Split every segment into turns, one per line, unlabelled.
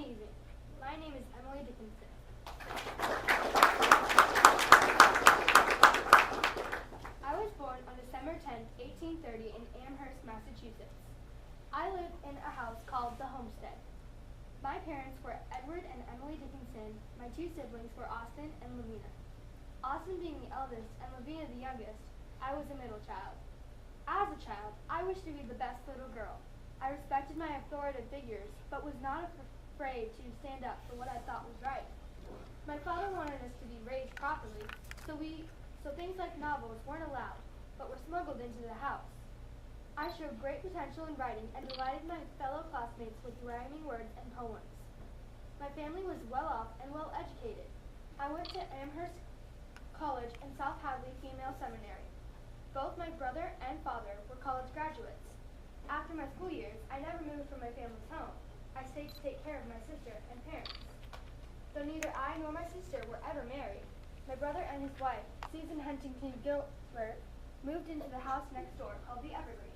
evening. My name is Emily Dickinson. I was born on December 10th, 1830 in Amherst, Massachusetts. I lived in a house called the Homestead. My parents were Edward and Emily Dickinson. My two siblings were Austin and Lavina. Austin being the eldest and Lavina the youngest, I was a middle child. As a child, I wished to be the best little girl. I respected my authoritative figures, but was not afraid to stand up for what I thought was right. My father wanted us to be raised properly, so things like novels weren't allowed, but were smuggled into the house. I showed great potential in writing and delighted my fellow classmates with rhyming words and poems. My family was well off and well educated. I went to Amherst College and South Hadley Female Seminary. Both my brother and father were college graduates. After my school years, I never moved from my family's home. I stayed to take care of my sister and parents. Though neither I nor my sister were ever married, my brother and his wife, Susan Huntington Gilbert, moved into the house next door called the Evergreens.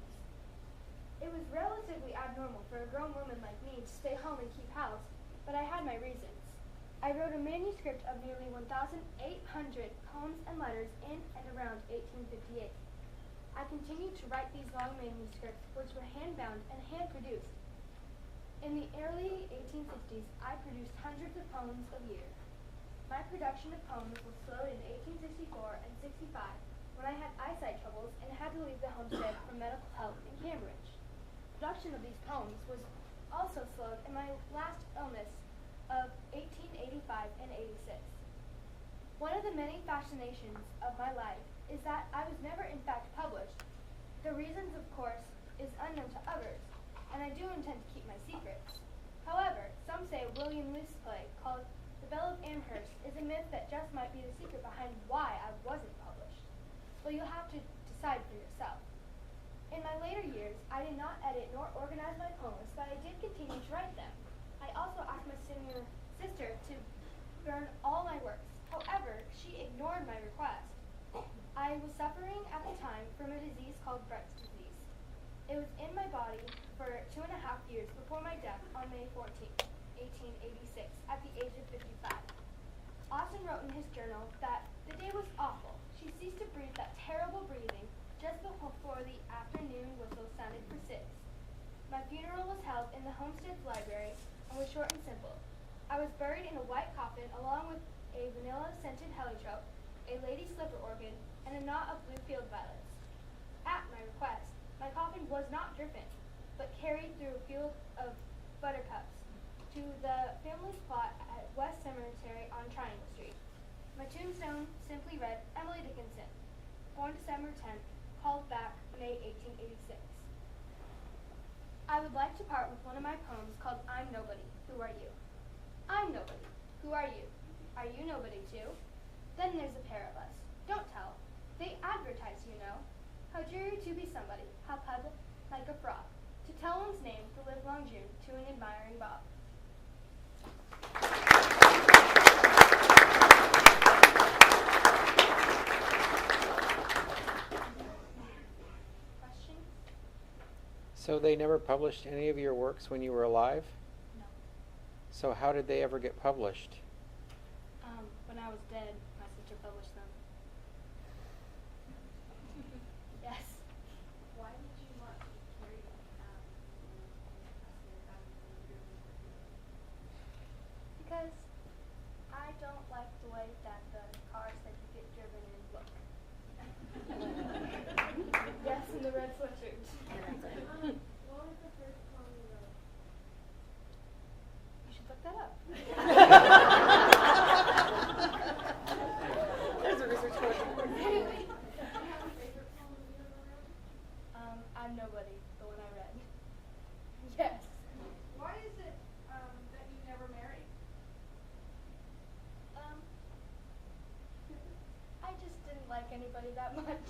It was relatively abnormal for a grown woman like me to stay home and keep house, but I had my reasons. I wrote a manuscript of nearly 1,800 poems and letters in and around 1858. I continued to write these long manuscripts, which were hand-bound and hand-produced. In the early 1860s, I produced hundreds of poems a year. My production of poems was slowed in 1864 and 65 when I had eyesight troubles and had to leave the homestead for medical help in Cambridge. Production of these poems was also slowed in my last illness of 1885 and 86. One of the many fascinations of my life is that I was never in fact published. The reasons, of course, is unknown to others, and I do intend to keep my secrets. However, some say William Lee's play, called The Belle of Amherst, is a myth that just might be the secret behind why I wasn't published. Well, you'll have to decide for yourself. In my later years, I did not edit nor organize my poems, but I did continue to write them. I also asked my senior sister to burn all my works. However, she ignored my request. I was suffering at the time from a disease called Brett's disease. It was in my body for 2.5 years before my death on May 14th, 1886, at the age of 55. Austin wrote in his journal that the day was awful. She ceased to breathe that terrible breathing just before the afternoon whistle sounded for 6. My funeral was held in the Homestead's library and was short and simple. I was buried in a white coffin along with a vanilla-scented heliotrope, a lady slipper organ, and a knot of blue field violets. At my request, my coffin was not driven, but carried through a field of buttercups to the family's plot at West Cemetery on Triangle Street. My tombstone simply read, Emily Dickinson, born December 10th, called back May 1886. I would like to part with one of my poems called I'm Nobody, Who Are You? I'm nobody. Who are you? Are you nobody too? Then there's a pair of us. Don't tell. They advertise, you know. How dreary to be somebody, how public, like a fraud. To tell one's name the livelong June to an admiring Bob. Questions?
So they never published any of your works when you were alive?
No.
So how did they ever get published?
When I was dead, my sister published them. Yes.
Why did you want to carry
Because I don't like the way that the cars that you get driven in look. Yes, in the red sweatshirt.
What was the first poem you wrote?
You should look that up.
There's a research question.
Do you have a favorite poem you ever wrote?
I'm Nobody, the one I read. Yes.
Why is it that you never married?
I just didn't like anybody that much.